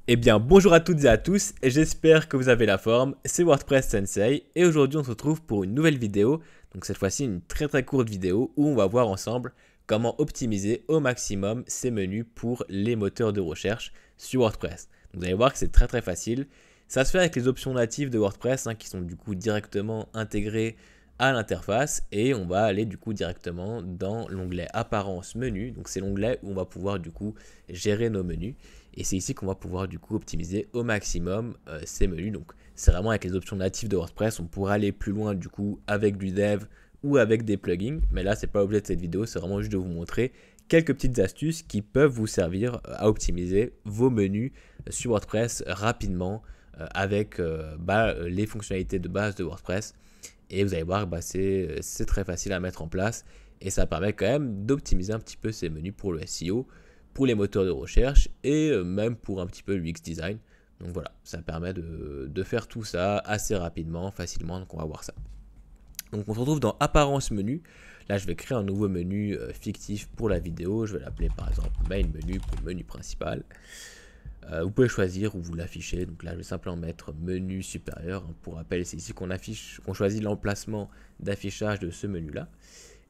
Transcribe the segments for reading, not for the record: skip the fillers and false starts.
Eh bien, bonjour à toutes et à tous, et j'espère que vous avez la forme, c'est WordPress Sensei, et aujourd'hui on se retrouve pour une nouvelle vidéo, donc cette fois-ci une très courte vidéo où on va voir ensemble comment optimiser au maximum ces menus pour les moteurs de recherche sur WordPress. Donc, vous allez voir que c'est très facile, ça se fait avec les options natives de WordPress qui sont du coup directement intégrées à l'interface, et on va aller du coup directement dans l'onglet apparence menu, donc c'est l'onglet où on va pouvoir du coup gérer nos menus. Et c'est ici qu'on va pouvoir du coup optimiser au maximum ces menus. Donc c'est vraiment avec les options natives de WordPress, on pourra aller plus loin du coup avec du dev ou avec des plugins. Mais là c'est pas l'objet de cette vidéo, c'est vraiment juste de vous montrer quelques petites astuces qui peuvent vous servir à optimiser vos menus sur WordPress rapidement avec les fonctionnalités de base de WordPress. Et vous allez voir, c'est très facile à mettre en place et ça permet quand même d'optimiser un petit peu ces menus pour le SEO, pour les moteurs de recherche et même pour un petit peu l'UX design. Donc voilà, ça permet de faire tout ça assez rapidement, facilement, donc on va voir ça. Donc on se retrouve dans apparence menu. Là je vais créer un nouveau menu fictif pour la vidéo, je vais l'appeler par exemple main menu pour le menu principal. Vous pouvez choisir où vous l'affichez, donc là je vais simplement mettre menu supérieur. Pour rappel, c'est ici qu'on choisit l'emplacement d'affichage de ce menu là.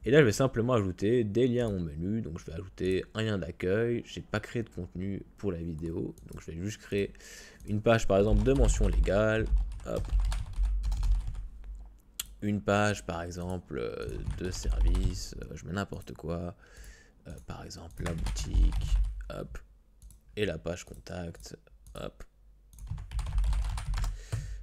Et là je vais simplement ajouter des liens à mon menu, donc je vais ajouter un lien d'accueil. Je n'ai pas créé de contenu pour la vidéo, donc je vais juste créer une page par exemple de mention légale, hop. Une page par exemple de service, je mets n'importe quoi, par exemple la boutique, hop. Et la page contact, hop.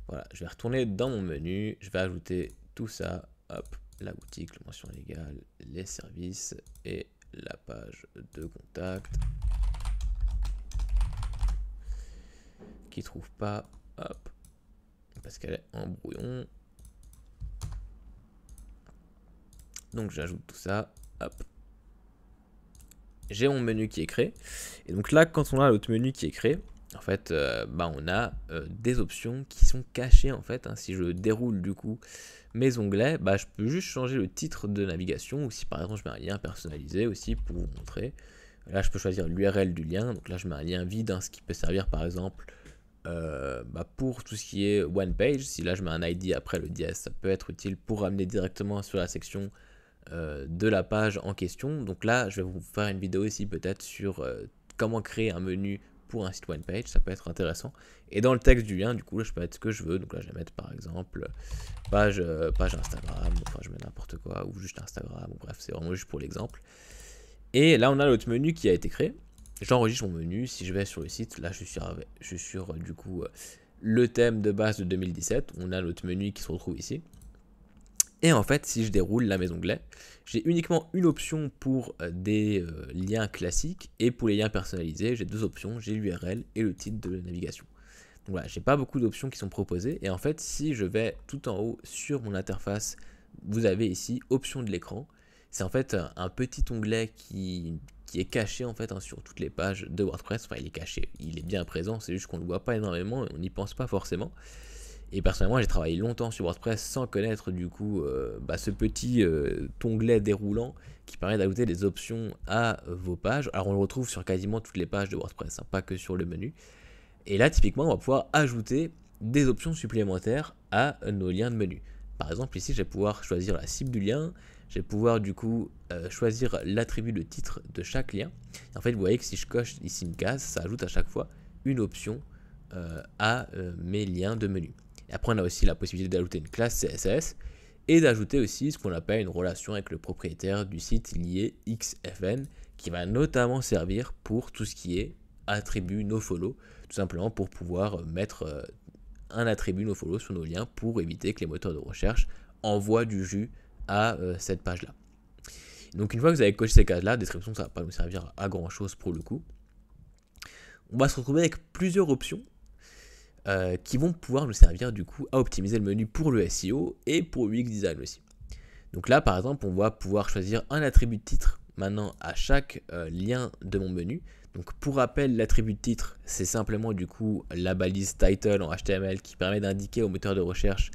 Voilà, je vais retourner dans mon menu, je vais ajouter tout ça, hop, la boutique, la mention légale, les services et la page de contact qui trouve pas, hop, parce qu'elle est en brouillon. Donc j'ajoute tout ça, hop. J'ai mon menu qui est créé. Et donc là, quand on a l'autre menu qui est créé, en fait, on a des options qui sont cachées en fait. Si je déroule du coup mes onglets, je peux juste changer le titre de navigation. Ou si par exemple je mets un lien personnalisé aussi pour vous montrer. Là, je peux choisir l'URL du lien. Donc là, je mets un lien vide, ce qui peut servir par exemple pour tout ce qui est one page. Si là, je mets un ID après le dièse, ça peut être utile pour ramener directement sur la section de la page en question. Donc là je vais vous faire une vidéo ici peut-être sur comment créer un menu pour un site one page, ça peut être intéressant. Et dans le texte du lien du coup là, je peux mettre ce que je veux, donc là je vais mettre par exemple page Instagram, enfin je mets n'importe quoi, ou juste Instagram, ou bref c'est vraiment juste pour l'exemple. Et là on a l'autre menu qui a été créé, j'enregistre mon menu. Si je vais sur le site, là je suis sur du coup le thème de base de 2017, on a l'autre menu qui se retrouve ici. Et en fait, si je déroule là mes onglets, j'ai uniquement une option pour des liens classiques, et pour les liens personnalisés, j'ai deux options, j'ai l'URL et le titre de la navigation. Donc voilà, j'ai pas beaucoup d'options qui sont proposées, et en fait, si je vais tout en haut sur mon interface, vous avez ici options de l'écran. C'est en fait un petit onglet qui est caché en fait sur toutes les pages de WordPress. Enfin, il est caché, il est bien présent, c'est juste qu'on ne le voit pas énormément et on n'y pense pas forcément. Et personnellement, j'ai travaillé longtemps sur WordPress sans connaître du coup ce petit onglet déroulant qui permet d'ajouter des options à vos pages. Alors on le retrouve sur quasiment toutes les pages de WordPress, pas que sur le menu. Et là, typiquement, on va pouvoir ajouter des options supplémentaires à nos liens de menu. Par exemple, ici, je vais pouvoir choisir la cible du lien. Je vais pouvoir du coup choisir l'attribut de titre de chaque lien. Et en fait, vous voyez que si je coche ici une case, ça ajoute à chaque fois une option à mes liens de menu. Et après, on a aussi la possibilité d'ajouter une classe CSS et d'ajouter aussi ce qu'on appelle une relation avec le propriétaire du site lié XFN, qui va notamment servir pour tout ce qui est attribut nofollow, tout simplement pour pouvoir mettre un attribut nofollow sur nos liens pour éviter que les moteurs de recherche envoient du jus à cette page-là. Donc une fois que vous avez coché ces cases-là, description, ça ne va pas nous servir à grand chose pour le coup. On va se retrouver avec plusieurs options qui vont pouvoir nous servir du coup à optimiser le menu pour le SEO et pour l'UX design aussi. Donc là par exemple on va pouvoir choisir un attribut de titre maintenant à chaque lien de mon menu. Donc pour rappel, l'attribut de titre c'est simplement du coup la balise title en HTML qui permet d'indiquer au moteur de recherche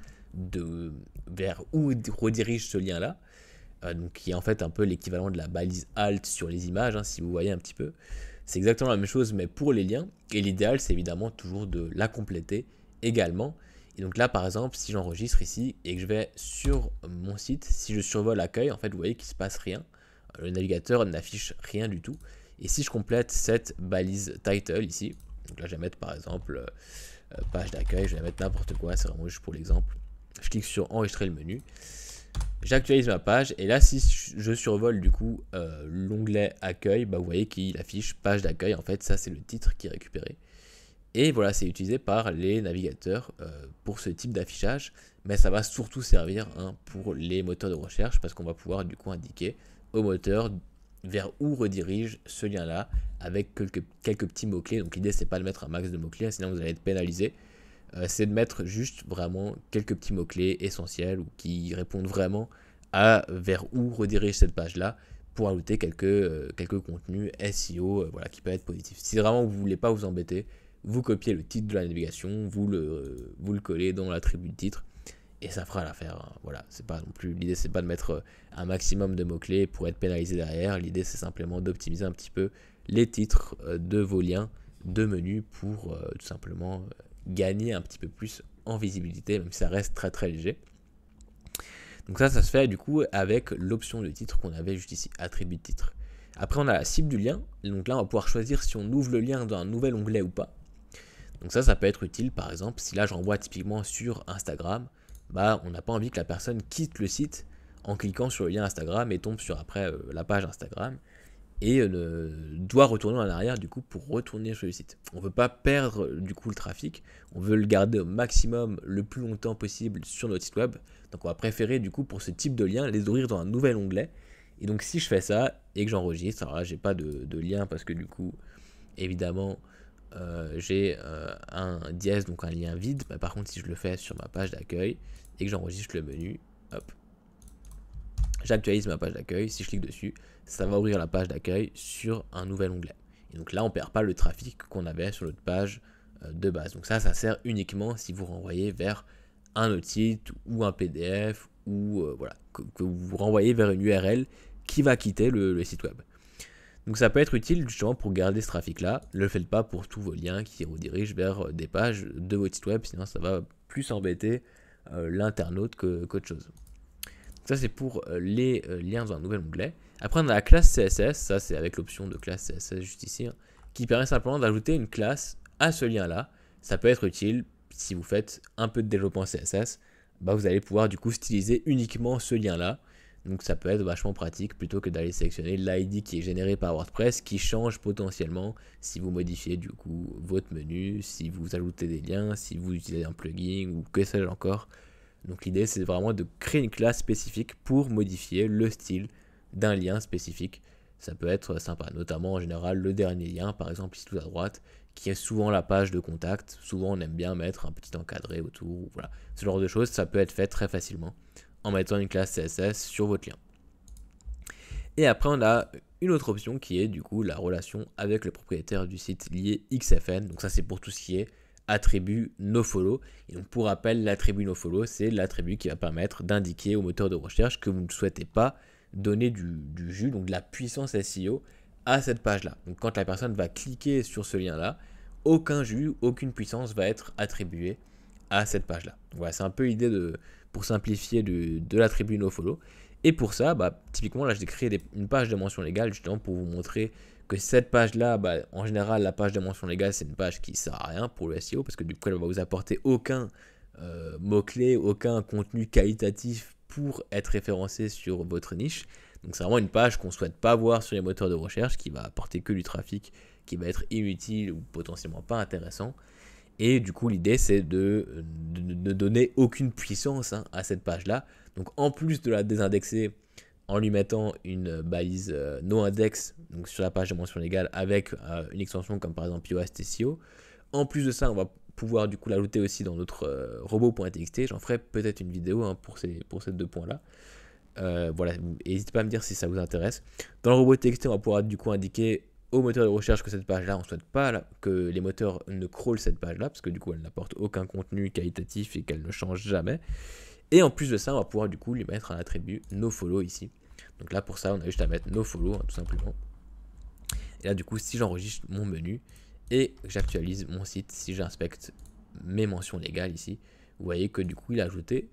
vers où redirige ce lien là. Donc qui est en fait un peu l'équivalent de la balise alt sur les images, si vous voyez un petit peu. C'est exactement la même chose, mais pour les liens. Et l'idéal, c'est évidemment toujours de la compléter également. Et donc là, par exemple, si j'enregistre ici et que je vais sur mon site, si je survole l'accueil, en fait, vous voyez qu'il ne se passe rien. Le navigateur n'affiche rien du tout. Et si je complète cette balise title ici, donc là, je vais mettre par exemple page d'accueil, je vais mettre n'importe quoi, c'est vraiment juste pour l'exemple. Je clique sur enregistrer le menu. J'actualise ma page et là si je survole du coup l'onglet accueil, bah, vous voyez qu'il affiche page d'accueil, en fait ça c'est le titre qui est récupéré. Et voilà, c'est utilisé par les navigateurs pour ce type d'affichage, mais ça va surtout servir pour les moteurs de recherche parce qu'on va pouvoir du coup indiquer au moteur vers où redirige ce lien là avec quelques petits mots-clés. Donc l'idée c'est pas de mettre un max de mots-clés, sinon vous allez être pénalisé. C'est de mettre juste vraiment quelques petits mots-clés essentiels ou qui répondent vraiment à vers où redirige cette page-là pour ajouter quelques contenus SEO voilà, qui peuvent être positifs. Si vraiment vous ne voulez pas vous embêter, vous copiez le titre de la navigation, vous le collez dans l'attribut de titre et ça fera l'affaire. Voilà, c'est pas non plus l'idée, c'est pas de mettre un maximum de mots-clés pour être pénalisé derrière. L'idée, c'est simplement d'optimiser un petit peu les titres de vos liens de menu pour tout simplement gagner un petit peu plus en visibilité, même si ça reste très très léger. Donc ça se fait du coup avec l'option de titre qu'on avait juste ici, attribut de titre. Après on a la cible du lien, donc là on va pouvoir choisir si on ouvre le lien dans un nouvel onglet ou pas. Donc ça peut être utile par exemple si là je renvoie typiquement sur Instagram, bah on n'a pas envie que la personne quitte le site en cliquant sur le lien Instagram et tombe sur après la page Instagram et doit retourner en arrière du coup pour retourner sur le site. On ne veut pas perdre du coup le trafic, on veut le garder au maximum le plus longtemps possible sur notre site web. Donc on va préférer du coup pour ce type de lien les ouvrir dans un nouvel onglet. Et donc si je fais ça et que j'enregistre, alors là j'ai pas de lien parce que du coup évidemment j'ai un dièse, donc un lien vide. Mais par contre si je le fais sur ma page d'accueil et que j'enregistre le menu, hop, j'actualise ma page d'accueil, si je clique dessus, ça va ouvrir la page d'accueil sur un nouvel onglet. Et donc là, on ne perd pas le trafic qu'on avait sur notre page de base. Donc ça sert uniquement si vous renvoyez vers un autre site ou un PDF ou voilà, que vous renvoyez vers une URL qui va quitter le site web. Donc ça peut être utile justement pour garder ce trafic-là. Ne le faites pas pour tous vos liens qui redirigent vers des pages de votre site web, sinon ça va plus embêter l'internaute qu'autre chose. Ça c'est pour les liens dans un nouvel onglet. Après on a la classe CSS, ça c'est avec l'option de classe CSS juste ici, qui permet simplement d'ajouter une classe à ce lien là. Ça peut être utile si vous faites un peu de développement CSS, bah vous allez pouvoir du coup styliser uniquement ce lien là. Donc ça peut être vachement pratique plutôt que d'aller sélectionner l'ID qui est généré par WordPress, qui change potentiellement si vous modifiez du coup votre menu, si vous ajoutez des liens, si vous utilisez un plugin ou que sais-je encore. Donc l'idée c'est vraiment de créer une classe spécifique pour modifier le style d'un lien spécifique. Ça peut être sympa, notamment en général le dernier lien, par exemple ici tout à droite, qui est souvent la page de contact. Souvent on aime bien mettre un petit encadré autour, voilà. Ce genre de choses, ça peut être fait très facilement en mettant une classe CSS sur votre lien. Et après on a une autre option qui est du coup la relation avec le propriétaire du site lié XFN. Donc ça c'est pour tout ce qui est attribut nofollow. Et donc pour rappel, l'attribut nofollow, c'est l'attribut qui va permettre d'indiquer au moteur de recherche que vous ne souhaitez pas donner du jus, donc de la puissance SEO à cette page-là. Donc quand la personne va cliquer sur ce lien-là, aucun jus, aucune puissance va être attribuée à cette page-là. Donc voilà, c'est un peu l'idée pour simplifier de l'attribut nofollow. Et pour ça, bah, typiquement, là, j'ai créé une page de mention légale justement pour vous montrer que cette page-là, bah, en général, la page de mention légale, c'est une page qui ne sert à rien pour le SEO parce que du coup, elle va vous apporter aucun mot-clé, aucun contenu qualitatif pour être référencé sur votre niche. Donc, c'est vraiment une page qu'on ne souhaite pas voir sur les moteurs de recherche, qui va apporter que du trafic qui va être inutile ou potentiellement pas intéressant. Et du coup, l'idée, c'est de donner aucune puissance à cette page-là. Donc, en plus de la désindexer en lui mettant une balise noindex donc sur la page de mention légale avec une extension comme par exemple Yoast SEO. En plus de ça, on va pouvoir du coup l'ajouter aussi dans notre robot.txt. J'en ferai peut-être une vidéo pour ces deux points-là. Voilà, n'hésitez pas à me dire si ça vous intéresse. Dans le robot.txt, on va pouvoir du coup indiquer au moteur de recherche que cette page-là, on ne souhaite pas que les moteurs ne crawlent cette page-là, parce que du coup, elle n'apporte aucun contenu qualitatif et qu'elle ne change jamais. Et en plus de ça, on va pouvoir du coup lui mettre un attribut nofollow ici. Donc là, pour ça, on a juste à mettre nofollow, tout simplement. Et là du coup si j'enregistre mon menu et j'actualise mon site, si j'inspecte mes mentions légales ici, vous voyez que du coup il a ajouté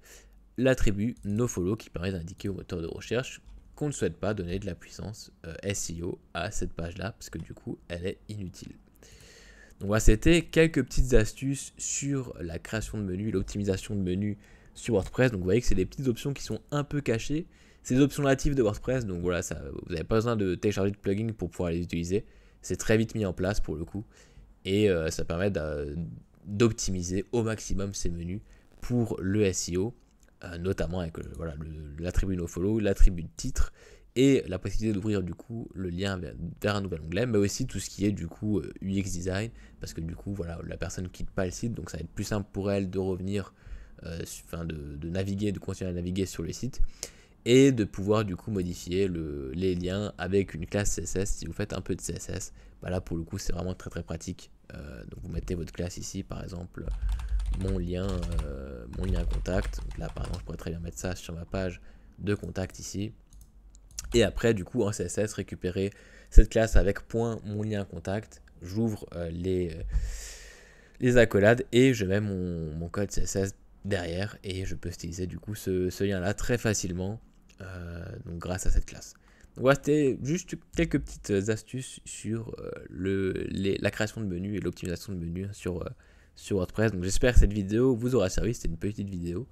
l'attribut nofollow qui permet d'indiquer au moteur de recherche qu'on ne souhaite pas donner de la puissance SEO à cette page là parce que du coup elle est inutile. Donc voilà, c'était quelques petites astuces sur la création de menus, l'optimisation de menus sur WordPress. Donc vous voyez que c'est des petites options qui sont un peu cachées. C'est des options natives de WordPress, donc voilà, ça, vous n'avez pas besoin de télécharger de plugins pour pouvoir les utiliser. C'est très vite mis en place pour le coup. Et ça permet d'optimiser au maximum ces menus pour le SEO, notamment avec voilà, l'attribut nofollow, l'attribut de titre et la possibilité d'ouvrir du coup le lien vers un nouvel onglet, mais aussi tout ce qui est du coup UX design, parce que du coup voilà, la personne ne quitte pas le site, donc ça va être plus simple pour elle de revenir, de naviguer, de continuer à naviguer sur le site, et de pouvoir du coup modifier les liens avec une classe CSS. Si vous faites un peu de CSS, bah là pour le coup c'est vraiment très très pratique. Donc vous mettez votre classe ici, par exemple mon lien contact. Donc là par exemple je pourrais très bien mettre ça sur ma page de contact ici. Et après, du coup, en CSS, récupérer cette classe avec point mon lien contact. J'ouvre les accolades et je mets mon code CSS derrière et je peux styliser du coup ce lien-là très facilement donc grâce à cette classe. Donc voilà, c'était juste quelques petites astuces sur la création de menus et l'optimisation de menus sur WordPress. Donc j'espère que cette vidéo vous aura servi. C'était une petite vidéo.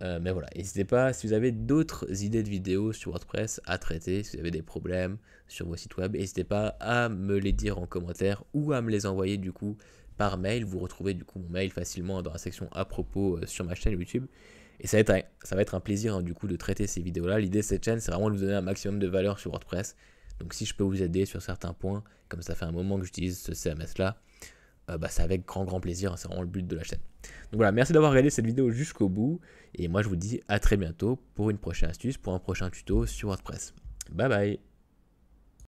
Mais voilà, n'hésitez pas, si vous avez d'autres idées de vidéos sur WordPress à traiter, si vous avez des problèmes sur vos sites web, n'hésitez pas à me les dire en commentaire ou à me les envoyer du coup par mail. Vous retrouvez du coup mon mail facilement dans la section à propos sur ma chaîne YouTube. Et ça va être un plaisir hein, du coup de traiter ces vidéos-là. L'idée de cette chaîne, c'est vraiment de vous donner un maximum de valeur sur WordPress. Donc si je peux vous aider sur certains points, comme ça fait un moment que j'utilise ce CMS-là, bah, c'est avec grand plaisir, hein, c'est vraiment le but de la chaîne. Donc voilà, merci d'avoir regardé cette vidéo jusqu'au bout, et moi je vous dis à très bientôt pour une prochaine astuce, pour un prochain tuto sur WordPress. Bye bye.